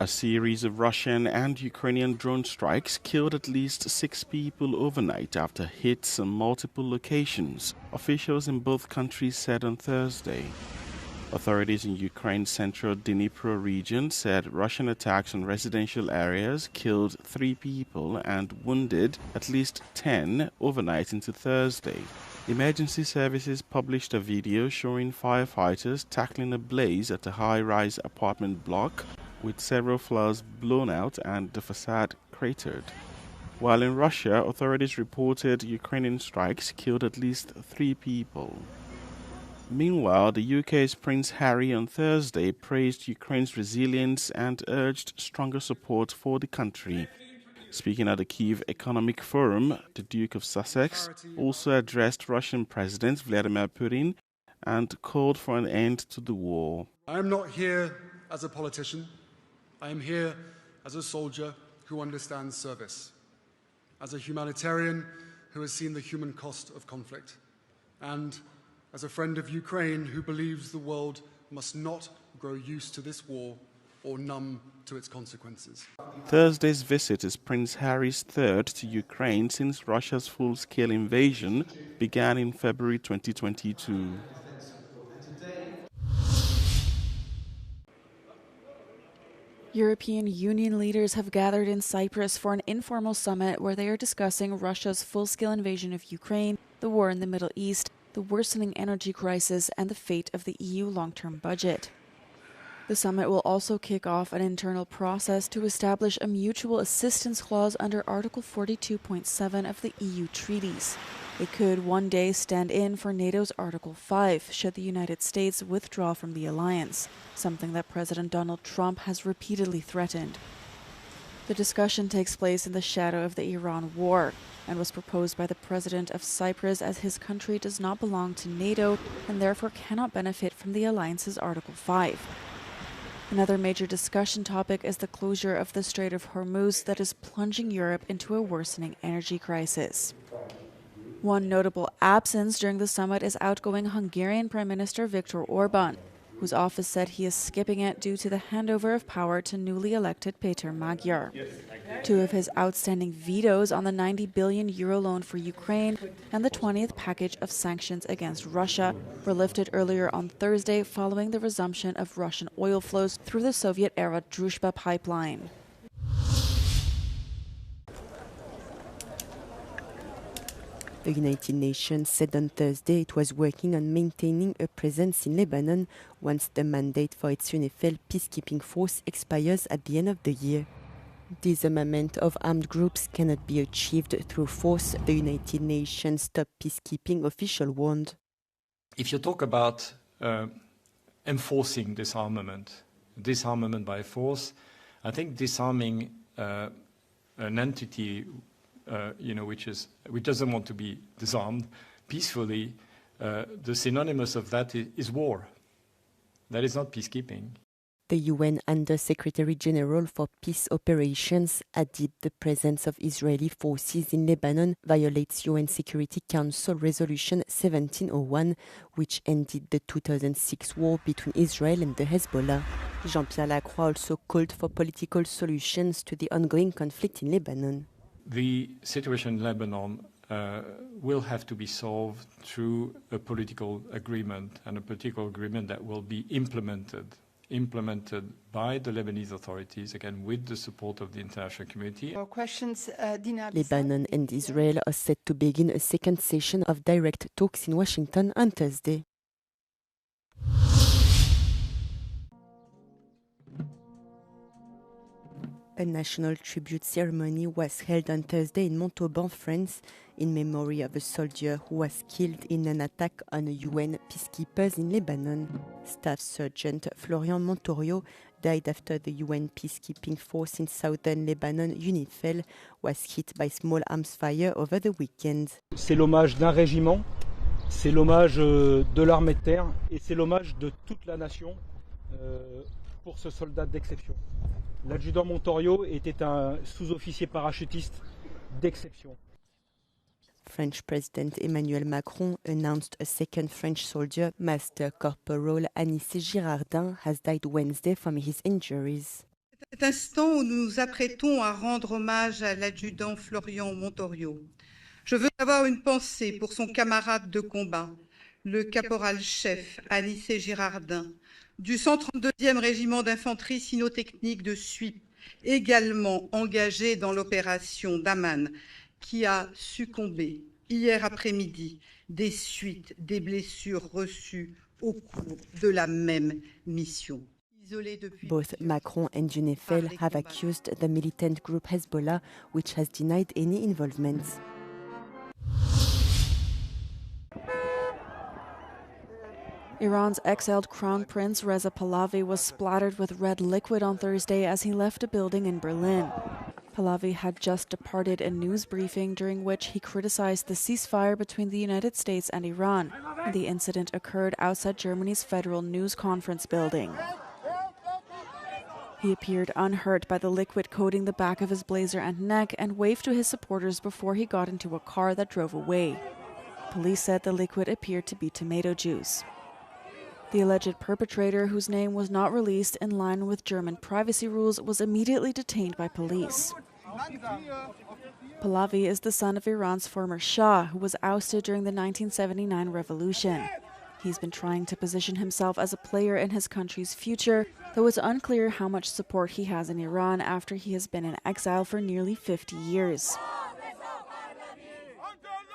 A series of Russian and Ukrainian drone strikes killed at least 6 people overnight after hits on multiple locations, officials in both countries said on Thursday. Authorities in Ukraine's central Dnipro region said Russian attacks on residential areas killed 3 people and wounded at least 10 overnight into Thursday. Emergency services published a video showing firefighters tackling a blaze at a high-rise apartment block with several floors blown out and the facade cratered. While in Russia, authorities reported Ukrainian strikes killed at least 3 people. Meanwhile, the UK's Prince Harry on Thursday praised Ukraine's resilience and urged stronger support for the country. Speaking at the Kyiv Economic Forum, the Duke of Sussex also addressed Russian President Vladimir Putin and called for an end to the war. I am not here as a politician. I am here as a soldier who understands service, as a humanitarian who has seen the human cost of conflict, and as a friend of Ukraine who believes the world must not grow used to this war or numb to its consequences. Thursday's visit is Prince Harry's third to Ukraine since Russia's full-scale invasion began in February 2022. European Union leaders have gathered in Cyprus for an informal summit where they are discussing Russia's full-scale invasion of Ukraine, the war in the Middle East, the worsening energy crisis, and the fate of the EU long-term budget. The summit will also kick off an internal process to establish a mutual assistance clause under Article 42.7 of the EU treaties. It could one day stand in for NATO's Article 5 should the United States withdraw from the alliance, something that President Donald Trump has repeatedly threatened. The discussion takes place in the shadow of the Iran war and was proposed by the president of Cyprus as his country does not belong to NATO and therefore cannot benefit from the alliance's Article 5. Another major discussion topic is the closure of the Strait of Hormuz that is plunging Europe into a worsening energy crisis. One notable absence during the summit is outgoing Hungarian Prime Minister Viktor Orban, whose office said he is skipping it due to the handover of power to newly elected Péter Magyar. 2 of his outstanding vetoes on the €90 billion loan for Ukraine and the 20th package of sanctions against Russia were lifted earlier on Thursday following the resumption of Russian oil flows through the Soviet-era Druzhba pipeline. The United Nations said on Thursday it was working on maintaining a presence in Lebanon once the mandate for its UNIFIL peacekeeping force expires at the end of the year. Disarmament of armed groups cannot be achieved through force, the United Nations top peacekeeping official warned. If you talk about enforcing disarmament by force, I think disarming an entity which doesn't want to be disarmed peacefully, the synonymous of that is war. That is not peacekeeping. The UN Under-Secretary General for Peace Operations added the presence of Israeli forces in Lebanon violates UN Security Council Resolution 1701, which ended the 2006 war between Israel and the Hezbollah. Jean-Pierre Lacroix also called for political solutions to the ongoing conflict in Lebanon. The situation in Lebanon will have to be solved through a political agreement, and a political agreement that will be implemented by the Lebanese authorities, again with the support of the international community. Lebanon and Israel are set to begin a second session of direct talks in Washington on Thursday. A national tribute ceremony was held on Thursday in Montauban, France, in memory of a soldier who was killed in an attack on UN peacekeepers in Lebanon. Staff Sergeant Florian Montorio died after the UN peacekeeping force in southern Lebanon, UNIFIL, was hit by small arms fire over the weekend. C'est l'hommage d'un régiment, c'est l'hommage de l'armée de terre et c'est l'hommage de toute la nation pour ce soldat d'exception. L'adjudant Montorio était un sous-officier parachutiste d'exception. French President Emmanuel Macron announced a second French soldier, Master Corporal Anissé Girardin, has died Wednesday from his injuries. Cet instant où nous nous apprêtons à rendre hommage à l'adjudant Florian Montorio, je veux avoir une pensée pour son camarade de combat, le caporal-chef Anissé Girardin, du 132e régiment d'infanterie cynotechnique de Suippes, également engagé dans l'opération Daman, qui a succombé hier après-midi des suites des blessures reçues au cours de la même mission. Both Macron and Junefel have accused the militant group Hezbollah, which has denied any involvement. Iran's exiled Crown Prince Reza Pahlavi was splattered with red liquid on Thursday as he left a building in Berlin. Pahlavi had just departed a news briefing during which he criticized the ceasefire between the United States and Iran. The incident occurred outside Germany's Federal News Conference building. He appeared unhurt by the liquid coating the back of his blazer and neck and waved to his supporters before he got into a car that drove away. Police said the liquid appeared to be tomato juice. The alleged perpetrator, whose name was not released in line with German privacy rules, was immediately detained by police. Pahlavi is the son of Iran's former Shah, who was ousted during the 1979 revolution. He's been trying to position himself as a player in his country's future, though it's unclear how much support he has in Iran after he has been in exile for nearly 50 years.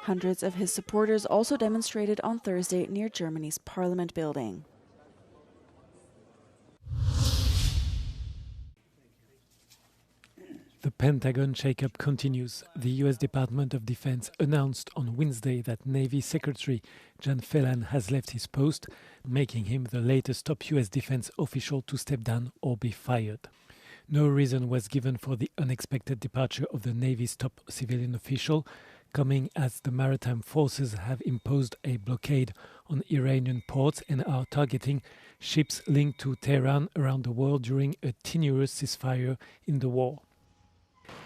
Hundreds of his supporters also demonstrated on Thursday near Germany's Parliament building. The Pentagon shakeup continues. The U.S. Department of Defense announced on Wednesday that Navy Secretary John Phelan has left his post, making him the latest top U.S. defense official to step down or be fired. No reason was given for the unexpected departure of the Navy's top civilian official, coming as the maritime forces have imposed a blockade on Iranian ports and are targeting ships linked to Tehran around the world during a tenuous ceasefire in the war.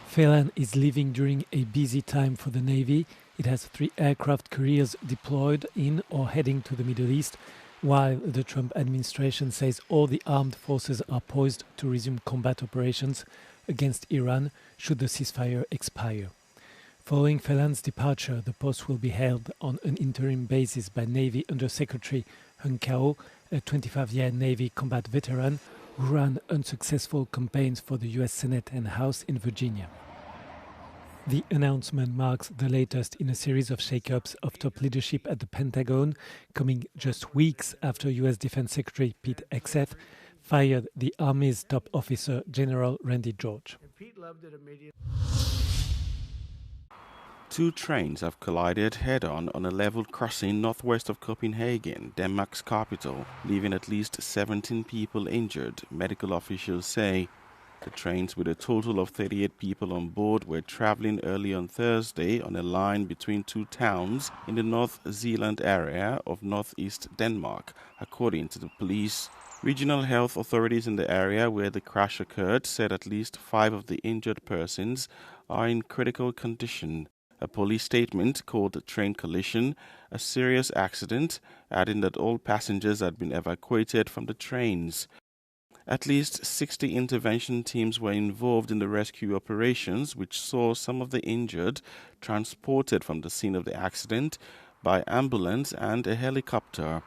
Phelan is leaving during a busy time for the Navy. It has 3 aircraft carriers deployed in or heading to the Middle East, while the Trump administration says all the armed forces are poised to resume combat operations against Iran should the ceasefire expire. Following Phelan's departure, the post will be held on an interim basis by Navy Under-Secretary Hung Kao, a 25-year Navy combat veteran who ran unsuccessful campaigns for the U.S. Senate and House in Virginia. The announcement marks the latest in a series of shakeups of top leadership at the Pentagon, coming just weeks after U.S. Defense Secretary Pete Hegseth fired the Army's top officer, General Randy George. 2 trains have collided head-on on a level crossing northwest of Copenhagen, Denmark's capital, leaving at least 17 people injured, medical officials say. The trains, with a total of 38 people on board, were traveling early on Thursday on a line between 2 towns in the North Zealand area of northeast Denmark, according to the police. Regional health authorities in the area where the crash occurred said at least 5 of the injured persons are in critical condition. A police statement called the train collision a serious accident, adding that all passengers had been evacuated from the trains. At least 60 intervention teams were involved in the rescue operations, which saw some of the injured transported from the scene of the accident by ambulance and a helicopter.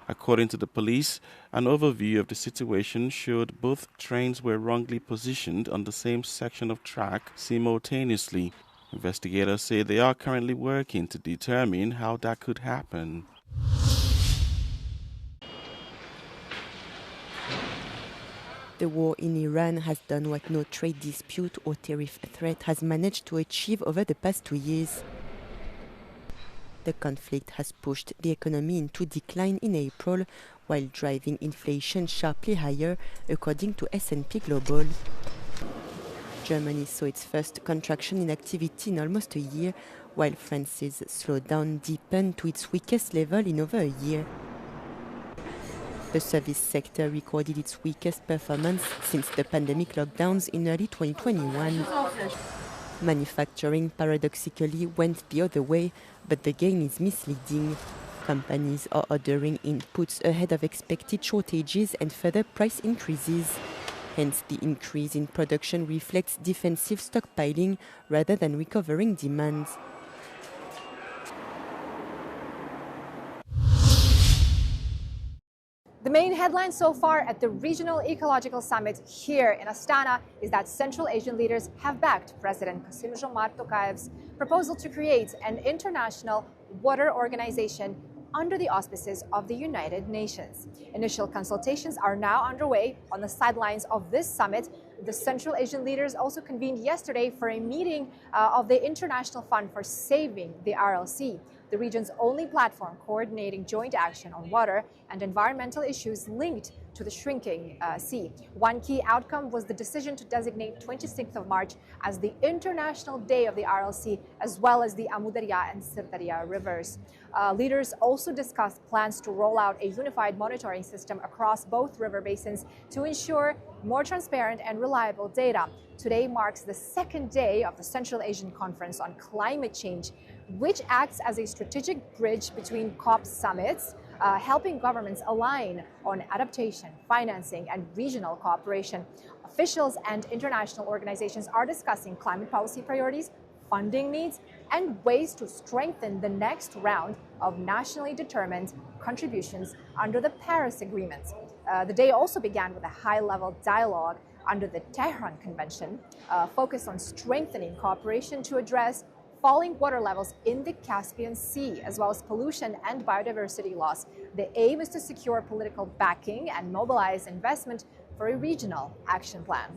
According to the police, an overview of the situation showed both trains were wrongly positioned on the same section of track simultaneously. Investigators say they are currently working to determine how that could happen. The war in Iran has done what no trade dispute or tariff threat has managed to achieve over the past 2 years. The conflict has pushed the economy into decline in April, while driving inflation sharply higher, according to S&P Global. Germany saw its first contraction in activity in almost a year, while France's slowdown deepened to its weakest level in over a year. The service sector recorded its weakest performance since the pandemic lockdowns in early 2021. Manufacturing paradoxically went the other way, but the gain is misleading. Companies are ordering inputs ahead of expected shortages and further price increases. Hence, the increase in production reflects defensive stockpiling rather than recovering demands. The main headline so far at the Regional Ecological Summit here in Astana is that Central Asian leaders have backed President Kassym-Jomart Tokayev's proposal to create an international water organization under the auspices of the United Nations. Initial consultations are now underway on the sidelines of this summit. The Central Asian leaders also convened yesterday for a meeting of the International Fund for Saving the RLC, the region's only platform coordinating joint action on water and environmental issues linked to the shrinking sea. One key outcome was the decision to designate 26th of March as the International Day of the RLC, as well as the Amu Darya and Sir Darya rivers. Leaders also discussed plans to roll out a unified monitoring system across both river basins to ensure more transparent and reliable data. Today marks the second day of the Central Asian Conference on Climate Change, which acts as a strategic bridge between COP summits, helping governments align on adaptation, financing, and regional cooperation. Officials and international organizations are discussing climate policy priorities, funding needs, and ways to strengthen the next round of nationally determined contributions under the Paris Agreement. The day also began with a high-level dialogue under the Tehran Convention, focused on strengthening cooperation to address falling water levels in the Caspian Sea, as well as pollution and biodiversity loss. The aim is to secure political backing and mobilize investment for a regional action plan.